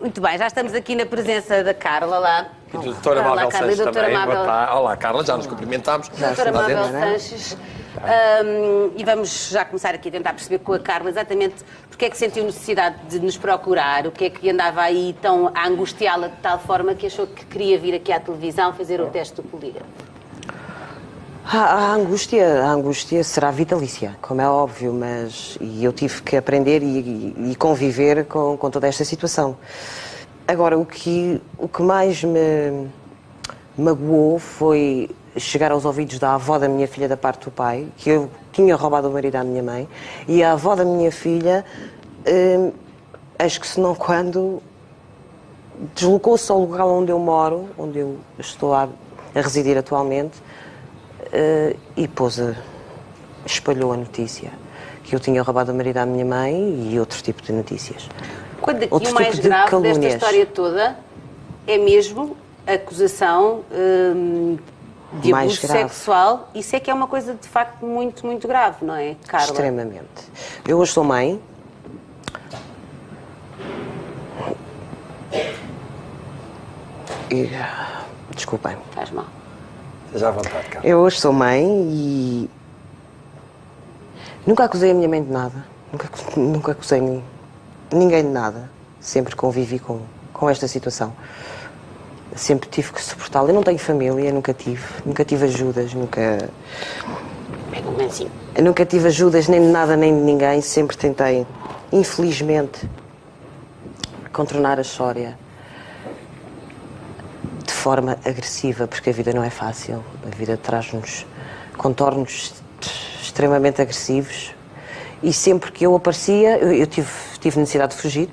Muito bem, já estamos aqui na presença da Carla lá. E do Dr. Amável Sanches também. Olá, Carla, já nos cumprimentámos. Doutora Amável Sanches. E vamos já começar aqui a tentar perceber com a Carla exatamente porque é que sentiu necessidade de nos procurar, o que é que andava aí tão a angustiá-la de tal forma que achou que queria vir aqui à televisão fazer o teste do polígrafo. A angústia será vitalícia, como é óbvio, mas eu tive que aprender e conviver com toda esta situação. Agora, o que mais me magoou foi chegar aos ouvidos da avó da minha filha da parte do pai, que eu tinha roubado o marido à minha mãe, e a avó da minha filha, acho que se não quando, deslocou-se ao local onde eu moro, onde eu estou a residir atualmente, e espalhou a notícia que eu tinha roubado o marido à minha mãe e outro tipo de notícias. Quando aqui o mais grave desta história toda é mesmo a acusação de abuso sexual. Isso é que é uma coisa de facto muito, muito grave, não é, Carla? Extremamente. Eu hoje sou mãe. Desculpem. Faz mal. Seja à vontade, Carla. Eu hoje sou mãe e nunca acusei a minha mãe de nada. Nunca acusei ninguém de nada. Sempre convivi com esta situação. Sempre tive que suportá-la. Eu não tenho família, nunca tive ajudas, nunca tive ajudas nem de nada nem de ninguém. Sempre tentei, infelizmente, contornar a história de forma agressiva, porque a vida não é fácil. A vida traz-nos contornos extremamente agressivos e sempre que eu aparecia, eu tive necessidade de fugir,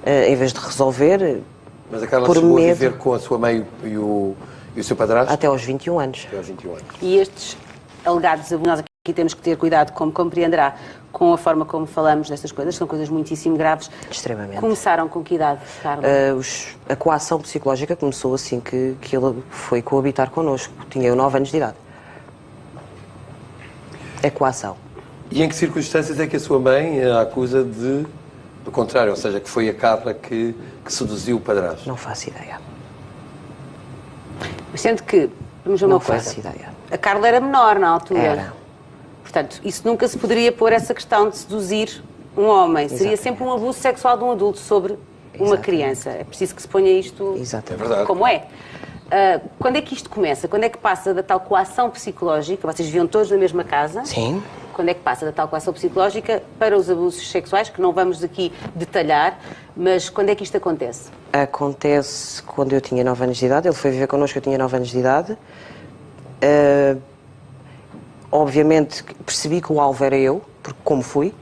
em vez de resolver. Mas a Carla chegou a viver com a sua mãe e o seu padrasto? Até aos 21 anos. Até aos 21 anos. E estes alegados abusos, nós aqui temos que ter cuidado, como compreenderá, com a forma como falamos destas coisas, são coisas muitíssimo graves. Extremamente. Começaram com que idade, Carla? A coação psicológica começou assim que ele foi coabitar connosco. Tinha eu 9 anos de idade. É coação. E em que circunstâncias é que a sua mãe a acusa do contrário, ou seja, que foi a Carla que seduziu o padrasto? Não faço ideia. Mas sendo que, vamos ver uma coisa. Não faço ideia. A Carla era menor na altura. Era. Portanto, isso nunca se poderia pôr essa questão de seduzir um homem. Exatamente. Seria sempre um abuso sexual de um adulto sobre uma criança. É preciso que se ponha isto como é. Quando é que isto começa? Quando é que passa da tal coação psicológica? Vocês viviam todos na mesma casa? Sim. Quando é que passa da tal coação psicológica para os abusos sexuais, que não vamos aqui detalhar, mas quando é que isto acontece? Acontece quando eu tinha 9 anos de idade. Ele foi viver connosco, eu tinha 9 anos de idade. Obviamente percebi que o alvo era eu, porque como fui.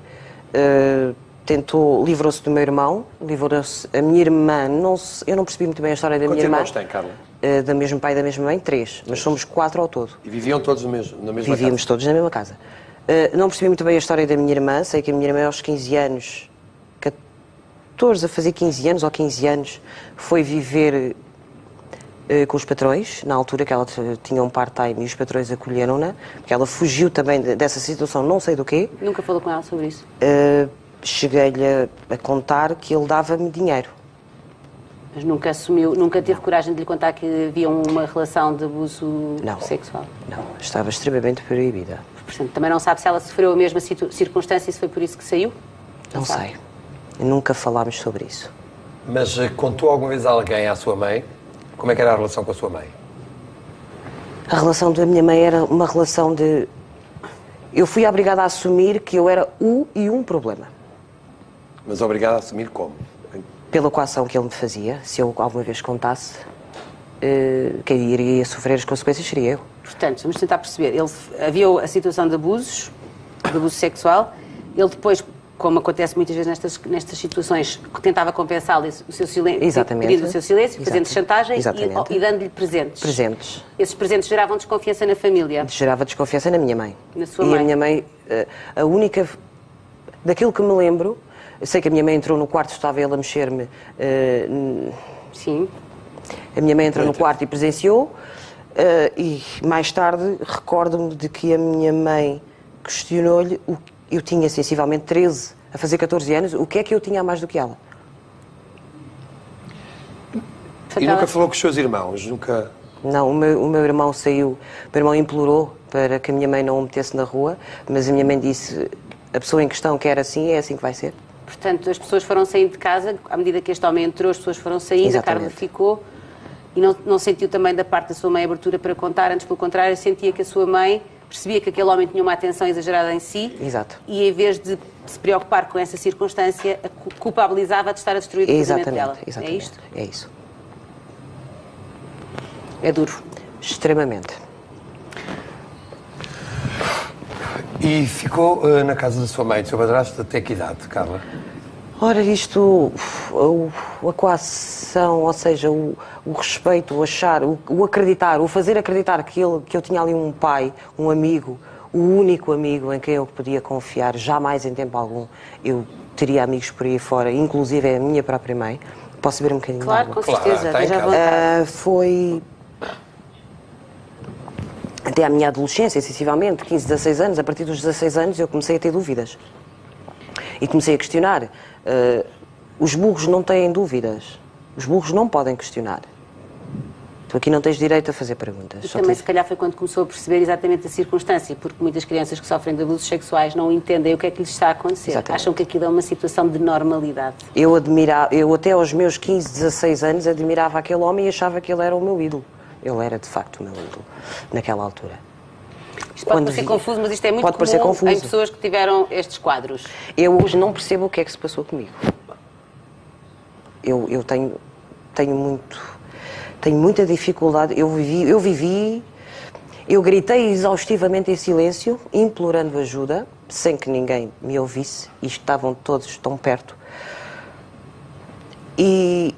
Livrou-se do meu irmão, livrou-se a minha irmã. Eu não percebi muito bem a história da minha irmã. Quantos irmãos tem, Carla? Do mesmo pai e da mesma mãe, 3, mas somos 4 ao todo. E viviam todos na mesma casa? Vivíamos todos na mesma casa. Não percebi muito bem a história da minha irmã. Sei que a minha irmã aos 15 anos, 14 a fazer 15 anos ou 15 anos, foi viver com os patrões, na altura que ela tinha um part-time e os patrões acolheram-na, porque ela fugiu também dessa situação, não sei do quê. Nunca falou com ela sobre isso? Cheguei-lhe a contar que ele dava-me dinheiro. Mas nunca assumiu, nunca teve coragem de lhe contar que havia uma relação de abuso sexual? Não, estava extremamente proibida. Portanto, também não sabe se ela sofreu a mesma circunstância e se foi por isso que saiu? Não sei. Nunca falámos sobre isso. Mas contou alguma vez a alguém à sua mãe? Como é que era a relação com a sua mãe? A relação da minha mãe era uma relação de... Eu fui obrigada a assumir que eu era um problema. Mas obrigada a assumir como? Pela coação que ele me fazia. Se eu alguma vez contasse, quem iria sofrer as consequências seria eu. Portanto, vamos tentar perceber. Havia a situação de abuso sexual. Ele depois, como acontece muitas vezes nestas situações, tentava compensá-lo o seu silêncio, pedindo o seu silêncio, fazendo chantagem e dando-lhe presentes. Presentes. Esses presentes geravam desconfiança na família? Gerava desconfiança na minha mãe. Na sua mãe? E a minha mãe, a única... Daquilo que me lembro, eu sei que a minha mãe entrou no quarto, estava ele a mexer-me... Sim. A minha mãe entrou no quarto e presenciou, e mais tarde recordo-me de que a minha mãe questionou-lhe, eu tinha sensivelmente 13 a fazer 14 anos, o que é que eu tinha a mais do que ela? E nunca falou com os seus irmãos? Nunca... Não, o meu irmão saiu, o meu irmão implorou para que a minha mãe não o metesse na rua, mas a minha mãe disse, a pessoa em questão quer assim, é assim que vai ser. Portanto, as pessoas foram saindo de casa, à medida que este homem entrou, as pessoas foram saindo, Exatamente. a Carla ficou, e não sentiu também da parte da sua mãe abertura para contar, antes pelo contrário, sentia que a sua mãe percebia que aquele homem tinha uma atenção exagerada em si. Exato. E em vez de se preocupar com essa circunstância, a culpabilizava de estar a destruir o casamento dela. Exatamente. É isto? É isso. É duro. Extremamente. E ficou na casa da sua mãe, do seu padrasto, até que idade, Carla? Ora, isto, a coação, ou seja, o respeito, o achar, o acreditar, o fazer acreditar que eu tinha ali um pai, um amigo, o único amigo em quem eu podia confiar, jamais em tempo algum eu teria amigos por aí fora, inclusive a minha própria mãe. Posso beber um bocadinho Claro, de com água? certeza, Claro, esteja à tem vontade. Foi até à minha adolescência, sensivelmente, 15, 16 anos. A partir dos 16 anos eu comecei a ter dúvidas. E comecei a questionar. Os burros não têm dúvidas. Os burros não podem questionar. Tu aqui não tens direito a fazer perguntas. E também, se calhar, foi quando começou a perceber exatamente a circunstância, porque muitas crianças que sofrem de abusos sexuais não entendem o que é que lhes está a acontecer. Exatamente. Acham que aquilo é uma situação de normalidade. Eu até aos meus 15, 16 anos admirava aquele homem e achava que ele era o meu ídolo. Ele era, de facto, o meu ídolo, naquela altura. Isto pode parecer confuso, mas isto é muito Pode parecer comum confuso. em pessoas que tiveram estes quadros. Eu hoje não percebo o que é que se passou comigo. Eu tenho muita dificuldade. Eu gritei exaustivamente em silêncio, implorando ajuda, sem que ninguém me ouvisse, e estavam todos tão perto. E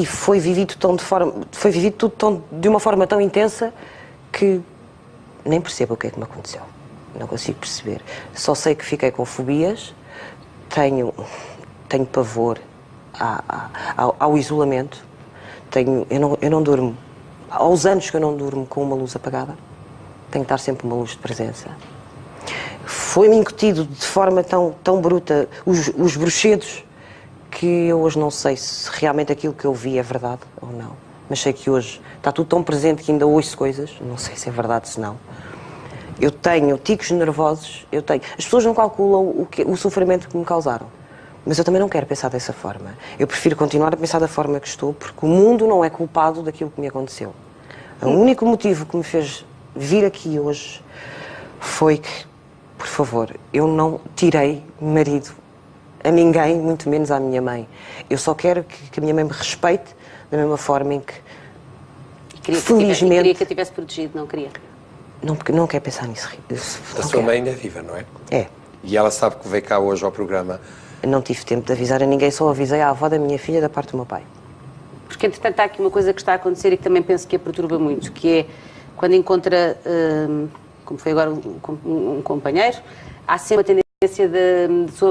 foi vivido tudo de uma forma tão intensa que nem percebo o que é que me aconteceu. Não consigo perceber. Só sei que fiquei com fobias, tenho pavor ao isolamento, eu não durmo. Aos anos que eu não durmo com uma luz apagada, tenho que estar sempre uma luz de presença. Foi-me incutido de forma tão bruta os bruxedos, que eu hoje não sei se realmente aquilo que eu vi é verdade ou não. Mas sei que hoje está tudo tão presente que ainda ouço coisas, não sei se é verdade ou não. Eu tenho ticos nervosos, as pessoas não calculam o sofrimento que me causaram. Mas eu também não quero pensar dessa forma. Eu prefiro continuar a pensar da forma que estou, porque o mundo não é culpado daquilo que me aconteceu. O único motivo que me fez vir aqui hoje foi que, por favor, eu não tirei marido a ninguém, muito menos à minha mãe. Eu só quero que a minha mãe me respeite da mesma forma em que, felizmente... Queria que eu tivesse protegido, não queria? Não quero pensar nisso. A sua mãe ainda é viva, não é? É. E ela sabe que veio cá hoje ao programa. Não tive tempo de avisar a ninguém, só avisei à avó da minha filha da parte do meu pai. Porque, entretanto, há aqui uma coisa que está a acontecer e que também penso que a perturba muito, que é quando encontra, como foi agora um companheiro, há sempre a tendência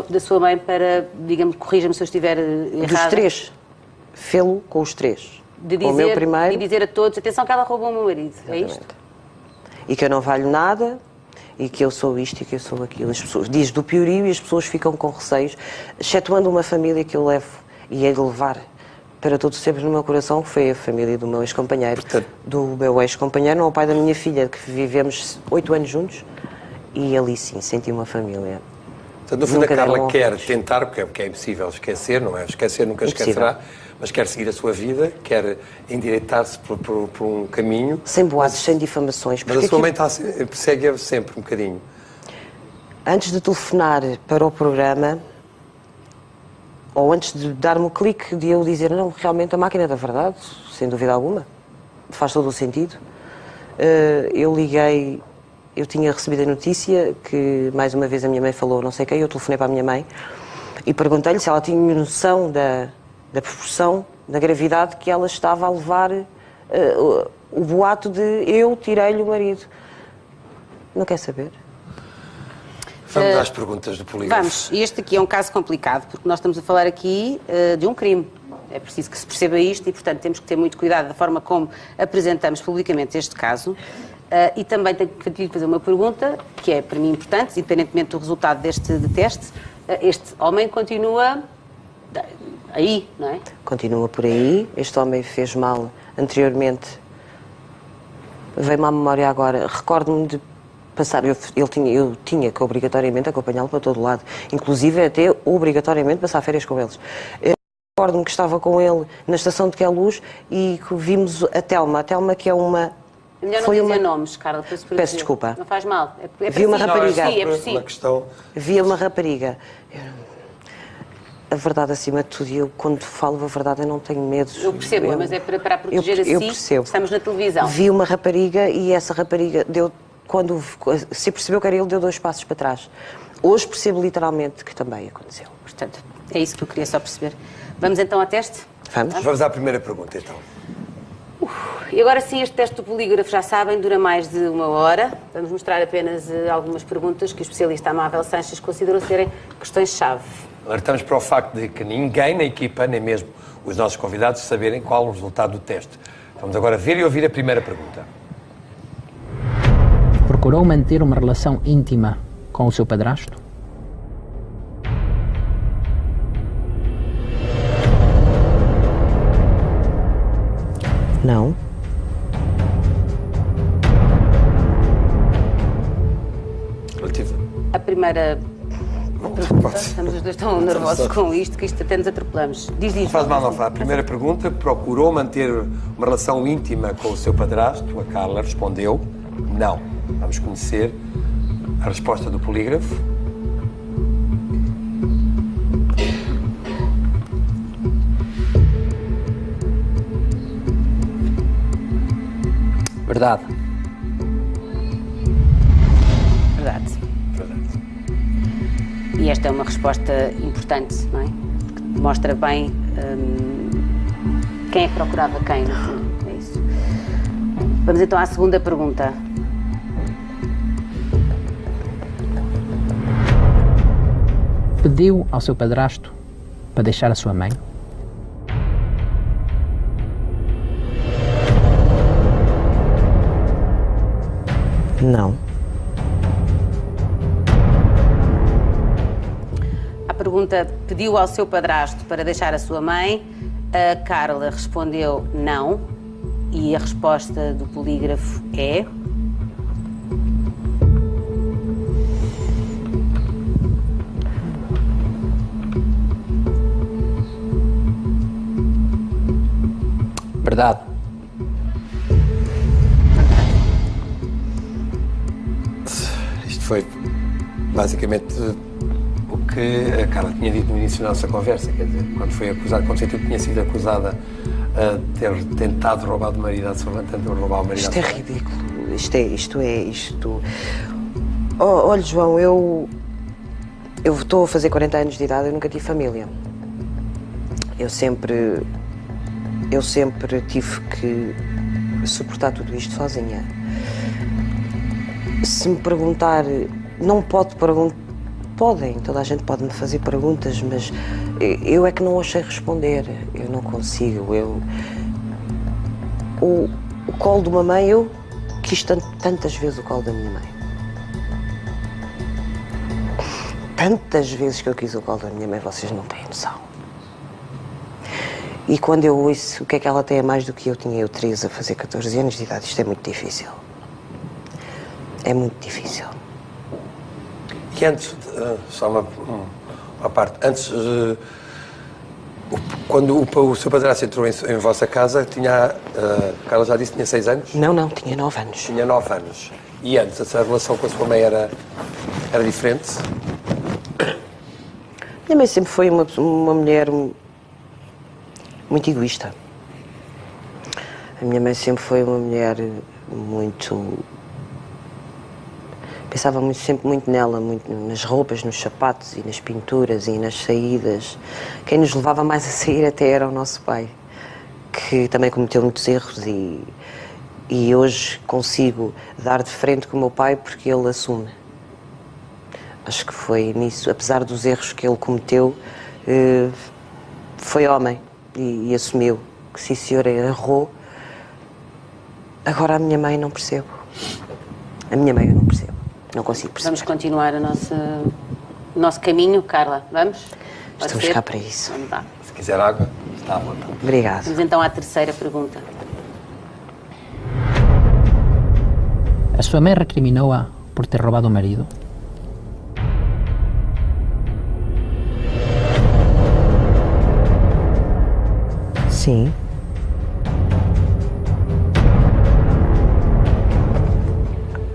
da sua mãe para, digamos, corrija-me se eu estiver errada. Dos três. Fê-lo com os três. Com o meu primeiro. E dizer a todos, atenção que ela roubou o meu marido. Exatamente. É isto? E que eu não valho nada, e que eu sou isto e que eu sou aquilo. As pessoas, diz do piorio e as pessoas ficam com receios, excetuando uma família que eu levo e hei de levar para todos sempre no meu coração, que foi a família do meu ex-companheiro. Do meu ex-companheiro, não o pai da minha filha, que vivemos 8 anos juntos, e ali sim, senti uma família. Portanto, no fundo, a Carla quer tentar, porque é impossível esquecer, não é? Esquecer nunca esquecerá, mas quer seguir a sua vida, quer endireitar-se por um caminho. Sem boatos, sem difamações. Mas a sua mãe persegue-a sempre um bocadinho. Antes de telefonar para o programa, ou antes de dar-me o clique de eu dizer, não, realmente a máquina da verdade, sem dúvida alguma, faz todo o sentido, eu liguei. Eu tinha recebido a notícia que, mais uma vez, a minha mãe falou não sei quem, eu telefonei para a minha mãe e perguntei-lhe se ela tinha noção da proporção, da gravidade que ela estava a levar o boato de eu tirei-lhe o marido. Não quer saber? Vamos às perguntas do polígrafo. Vamos. E este aqui é um caso complicado, porque nós estamos a falar aqui de um crime. É preciso que se perceba isto e, portanto, temos que ter muito cuidado da forma como apresentamos publicamente este caso. E também tenho que fazer uma pergunta, que é para mim importante, independentemente do resultado deste teste. Este homem continua, aí, não é? Continua por aí. Este homem fez mal anteriormente. Veio-me à memória agora. Recordo-me de passar. Eu tinha que obrigatoriamente acompanhá-lo para todo lado. Inclusive até obrigatoriamente passar férias com eles. Recordo-me que estava com ele na estação de Queluz e que vimos a Telma. A Telma, que é uma... É melhor não dizer nomes, Carla. Peço desculpa. Não faz mal. Vi uma rapariga. Sim, é por si. Uma questão... Vi uma rapariga. A verdade acima de tudo, e eu quando falo a verdade eu não tenho medo. Eu percebo, mas é para proteger eu si. percebo. Estamos na televisão. Vi uma rapariga e essa rapariga deu, quando se percebeu que era ele, deu 2 passos para trás. Hoje percebo literalmente que também aconteceu. Portanto, é isso que eu queria só perceber. Vamos então ao teste? Vamos. Vamos à primeira pergunta, então. E agora sim, este teste do polígrafo, já sabem, dura mais de 1 hora. Vamos mostrar apenas algumas perguntas que o especialista Amável Sanches considerou serem questões-chave. Alertamos para o facto de que ninguém na equipa, nem mesmo os nossos convidados, saberem qual o resultado do teste. Vamos agora ver e ouvir a primeira pergunta. Procurou manter uma relação íntima com o seu padrasto? Não. A primeira pergunta, estamos os dois tão nervosos com isto, que isto até nos atropelamos. Diz. Não faz mal, não faz. A primeira pergunta, procurou manter uma relação íntima com o seu padrasto? A Carla respondeu não. Vamos conhecer a resposta do polígrafo. Verdade. Verdade. E esta é uma resposta importante, não é? Que mostra bem quem é que procurava quem, no fundo. É isso. Vamos então à segunda pergunta. Pediu ao seu padrasto para deixar a sua mãe? Não. A pergunta pediu ao seu padrasto para deixar a sua mãe. A Carla respondeu não. E a resposta do polígrafo é... Verdade. Isto foi basicamente o que a Carla tinha dito no início da nossa conversa, quer dizer, quando sentiu que tinha sido acusada de ter tentado roubar o marido à sua mãe, tentou roubar o marido à sua mãe. Isto é ridículo. Isto. Olha, João, eu estou a fazer 40 anos de idade, eu nunca tive família. Eu sempre tive que suportar tudo isto sozinha. Se me perguntar, não pode perguntar, podem, toda a gente pode me fazer perguntas, mas eu é que não os sei responder, eu não consigo, o colo de uma mãe, eu quis tantas vezes o colo da minha mãe. Tantas vezes que eu quis o colo da minha mãe, vocês não têm noção. E quando eu ouço o que é que ela tem a mais do que eu, tinha eu 13 a fazer 14 anos de idade, isto é muito difícil. É muito difícil. E antes, só uma parte, antes, quando o seu padrasto entrou em vossa casa, Carla já disse que tinha 6 anos? Não, tinha 9 anos. Tinha 9 anos. E antes, essa relação com a sua mãe era diferente? Minha mãe sempre foi uma mulher muito egoísta. A minha mãe sempre foi uma mulher muito... Pensava sempre muito nela, muito nas roupas, nos sapatos e nas pinturas e nas saídas. Quem nos levava mais a sair até era o nosso pai, que também cometeu muitos erros e hoje consigo dar de frente com o meu pai porque ele assume. Acho que foi nisso, apesar dos erros que ele cometeu, foi homem e assumiu que sim, senhor, errou. Agora a minha mãe não percebo. A minha mãe eu não percebo. Não consigo perceber. Vamos continuar o nosso caminho, Carla. Vamos? Estamos cá para isso. Vamos lá. quiser água, está à vontade. Obrigada. Vamos então à terceira pergunta. A sua mãe recriminou-a por ter roubado o marido? Sim.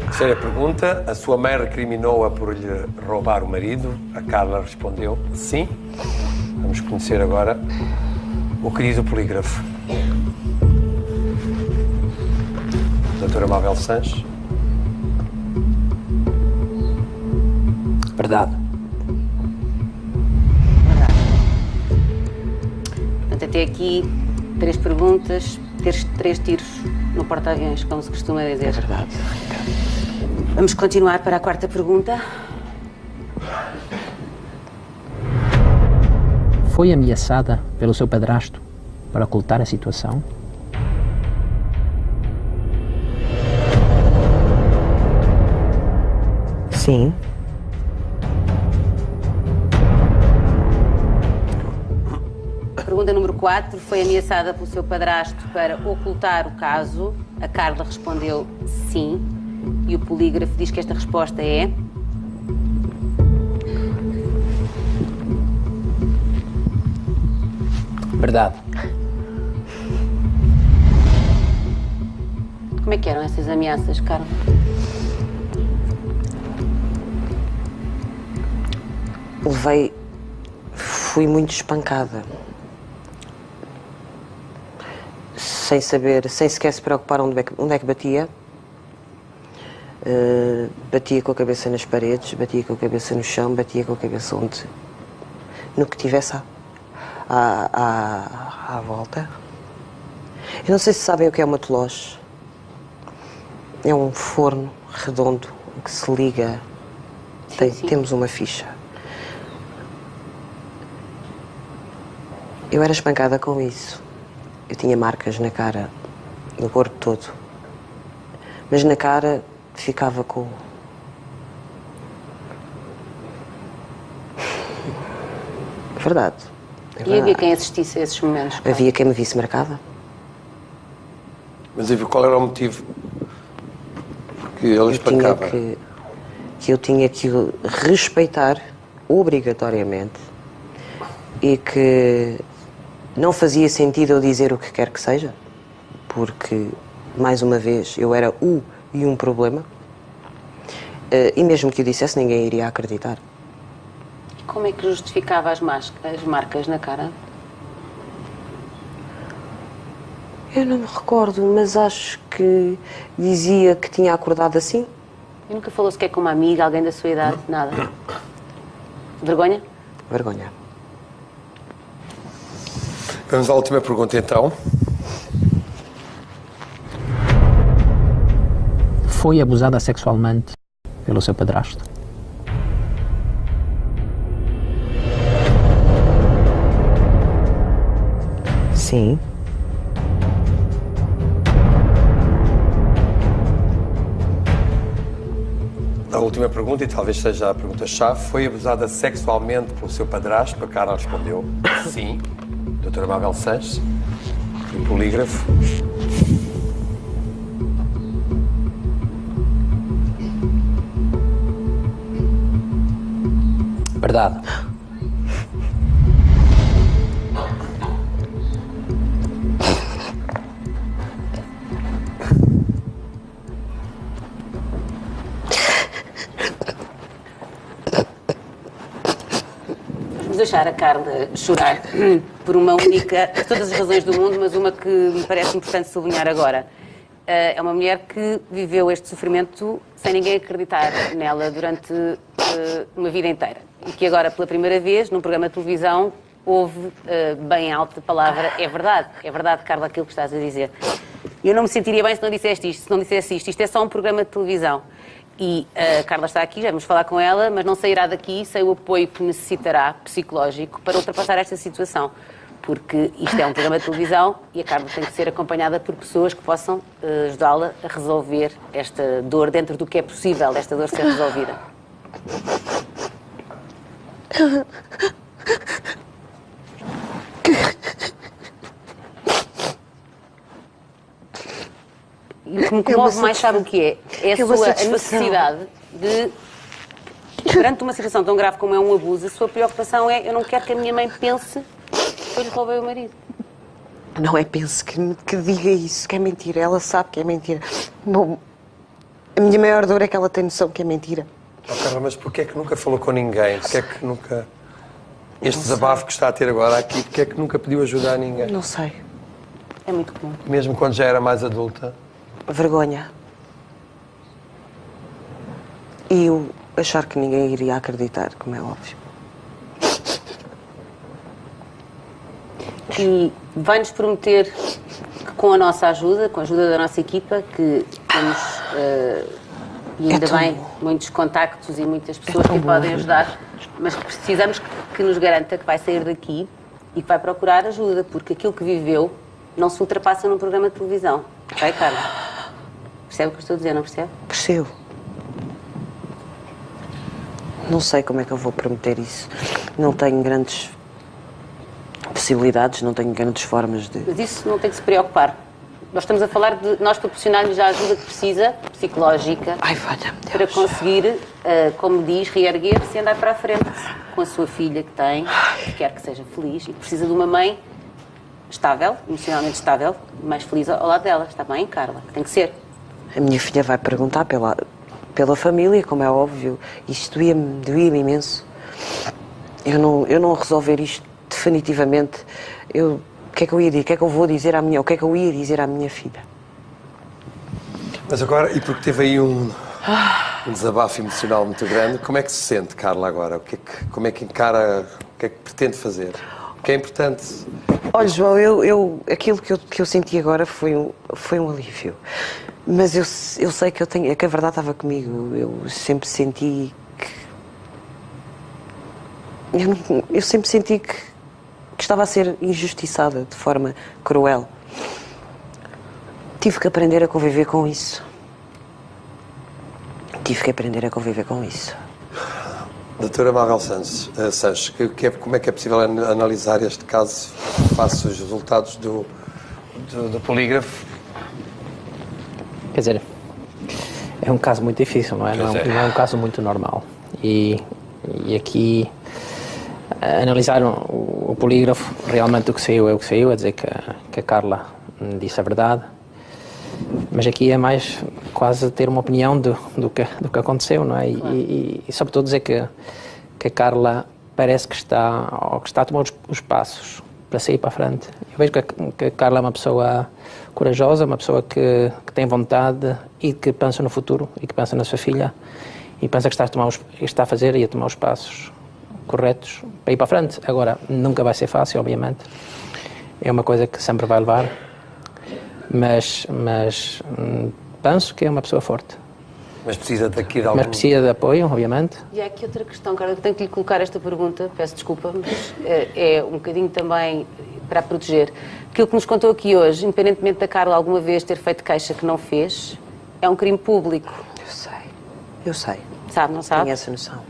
Terceira pergunta. A sua mãe recriminou-a por lhe roubar o marido? A Carla respondeu sim. Vamos conhecer agora o querido polígrafo. Doutora Mabel Sanches. Verdade. Portanto, até aqui 3 perguntas, 3 tiros no porta-aviões, como se costuma dizer. É verdade. Vamos continuar para a quarta pergunta. Foi ameaçada pelo seu padrasto para ocultar a situação? Sim. Pergunta número 4. Foi ameaçada pelo seu padrasto para ocultar o caso? A Carla respondeu sim. E o polígrafo diz que esta resposta é... Verdade. Como é que eram essas ameaças, Carla? Fui muito espancada. Sem saber, sem sequer se preocupar onde é que batia. Batia com a cabeça nas paredes, batia com a cabeça no chão, batia com a cabeça onde... no que tivesse à volta. Eu não sei se sabem o que é uma teloche. É um forno redondo que se liga. Sim. Temos uma ficha. Eu era espancada com isso. Eu tinha marcas na cara, no corpo todo. Mas na cara ficava com... Verdade. E havia quem assistisse a esses momentos? Carla? Havia quem me visse marcada. Mas qual era o motivo que ele espancava? Que eu tinha que respeitar obrigatoriamente e que não fazia sentido eu dizer o que quer que seja, porque, mais uma vez, eu era um problema e mesmo que eu dissesse, ninguém iria acreditar. E como é que justificava as marcas na cara? Eu não me recordo, mas acho que dizia que tinha acordado assim. E nunca falou sequer com uma amiga, alguém da sua idade? Nada? Vergonha? Vergonha. Vamos à última pergunta, então. Foi abusada sexualmente pelo seu padrasto? Sim. A última pergunta, e talvez seja a pergunta-chave, foi abusada sexualmente pelo seu padrasto? A Carla respondeu sim. Doutora Mabel Sanches, o polígrafo. Verdade. Vamos deixar a Carla chorar por uma única, por todas as razões do mundo, mas uma que me parece importante sublinhar agora. É uma mulher que viveu este sofrimento sem ninguém acreditar nela durante uma vida inteira. E que agora, pela primeira vez, num programa de televisão, ouve bem alta a palavra é verdade, Carla, aquilo que estás a dizer. Eu não me sentiria bem se não disseste isto, se não dissesse isto. Isto é só um programa de televisão. E a Carla está aqui, já vamos falar com ela, mas não sairá daqui sem o apoio que necessitará, psicológico, para ultrapassar esta situação. Porque isto é um programa de televisão e a Carla tem que ser acompanhada por pessoas que possam ajudá-la a resolver esta dor dentro do que é possível, esta dor ser resolvida. E o que me comove mais, sabe o que é? É a sua necessidade de, perante uma situação tão grave como é um abuso, a sua preocupação é: eu não quero que a minha mãe pense que eu lhe roubei o marido. Não é pense que diga isso, que é mentira. Ela sabe que é mentira. Bom, a minha maior dor é que ela tem noção que é mentira. Oh, Carla, mas porquê é que nunca falou com ninguém? Porquê é que nunca... Este desabafo que está a ter agora aqui, porquê é que nunca pediu ajuda a ninguém? Não sei. É muito comum. Mesmo quando já era mais adulta? Vergonha. E eu achar que ninguém iria acreditar, como é óbvio. E vai-nos prometer que com a nossa ajuda, com a ajuda da nossa equipa, que temos, e ainda bem, muitos contactos e muitas pessoas que podem ajudar, mas precisamos que nos garanta que vai sair daqui e que vai procurar ajuda, porque aquilo que viveu não se ultrapassa num programa de televisão. Ok, Carla? Percebe o que eu estou a dizer, não percebe? Percebo. Não sei como é que eu vou prometer isso. Não tenho grandes possibilidades, não tenho grandes formas de... Mas isso não tem que se preocupar. Nós estamos a falar de nós proporcionar-lhes a ajuda que precisa, psicológica, para conseguir, como diz, reerguer-se e andar para a frente com a sua filha que tem, que quer que seja feliz e que precisa de uma mãe estável, emocionalmente estável, mais feliz ao lado dela. Está bem, Carla? Tem que ser. A minha filha vai perguntar pela família, como é óbvio. Isto doía-me imenso. Eu não resolver isto definitivamente, o que é que eu ia dizer? O que é que eu vou dizer à minha... O que é que eu ia dizer à minha filha? Mas agora, e porque teve aí um desabafo emocional muito grande, como é que se sente, Carla, agora? Como é que encara, o que é que pretende fazer? O que é importante? Olha, João, aquilo que eu senti agora foi um alívio. Mas eu sei que que a verdade estava comigo. Eu sempre senti que... Eu sempre senti que estava a ser injustiçada de forma cruel. Tive que aprender a conviver com isso. Doutora Mabel Sanches, como é que é possível analisar este caso face aos resultados do polígrafo? Quer dizer, é um caso muito difícil, não é? Não é um caso muito normal. E aqui, analisar o polígrafo, realmente o que saiu é o que saiu, é dizer que a Carla disse a verdade. Mas aqui é mais quase ter uma opinião do que aconteceu, não é? Claro. E sobretudo dizer que a Carla parece que está a tomar os passos para sair para a frente. Eu vejo que a Carla é uma pessoa corajosa, uma pessoa que tem vontade e que pensa no futuro e que pensa na sua filha e pensa que está a fazer e a tomar os passos corretos para ir para a frente. Agora, nunca vai ser fácil, obviamente. É uma coisa que sempre vai levar. Mas penso que é uma pessoa forte. Mas precisa daqui de algum... Mas precisa de apoio, obviamente. E há aqui outra questão, Carla, eu tenho que lhe colocar esta pergunta, peço desculpa, mas é um bocadinho também para a proteger. Aquilo que nos contou aqui hoje, independentemente da Carla alguma vez ter feito queixa que não fez, é um crime público. Eu sei. Sabe, não sabe? Tenho essa noção.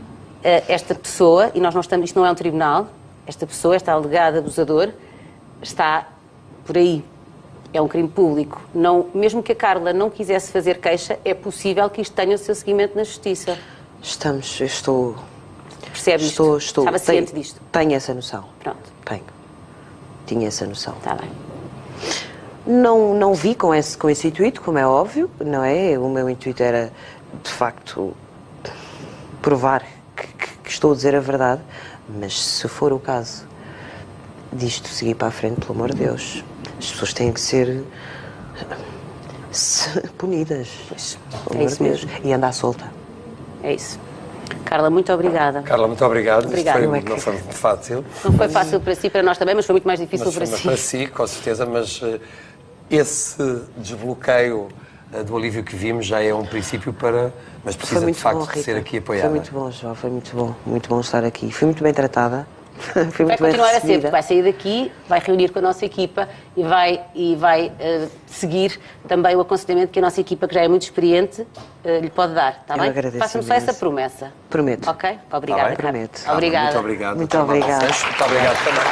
Esta pessoa, e nós não estamos, isto não é um tribunal, esta pessoa, esta alegada abusador, está por aí. É um crime público. Não, mesmo que a Carla não quisesse fazer queixa, é possível que isto tenha o seu seguimento na Justiça. Eu estou... Percebe isto? Estava ciente disto? Tenho essa noção. Pronto. Tinha essa noção. Está bem. Não vi com esse intuito, como é óbvio, não é? O meu intuito era, de facto, provar que estou a dizer a verdade, mas se for o caso disto seguir para a frente, pelo amor de Deus, as pessoas têm que ser punidas. Pois, pelo amor de Deus. E andar solta. É isso. Carla, muito obrigada. Carla, muito obrigado. Obrigada. Não foi muito fácil. Não foi fácil para si, para nós também, mas foi muito mais difícil para si. Para si, com certeza, mas esse desbloqueio do alívio que vimos já é um princípio para... Mas precisa, de facto, de ser aqui apoiada. Foi muito bom, João, foi muito bom. Muito bom estar aqui. Fui muito bem tratada. Vai continuar a ser, porque vai sair daqui, vai reunir com a nossa equipa e vai seguir também o aconselhamento que a nossa equipa, que já é muito experiente, lhe pode dar, está bem? Faça-me só essa promessa. Prometo. Ok? Obrigada, tá, prometo. Obrigada. Muito obrigado. Muito obrigada. Muito obrigado também.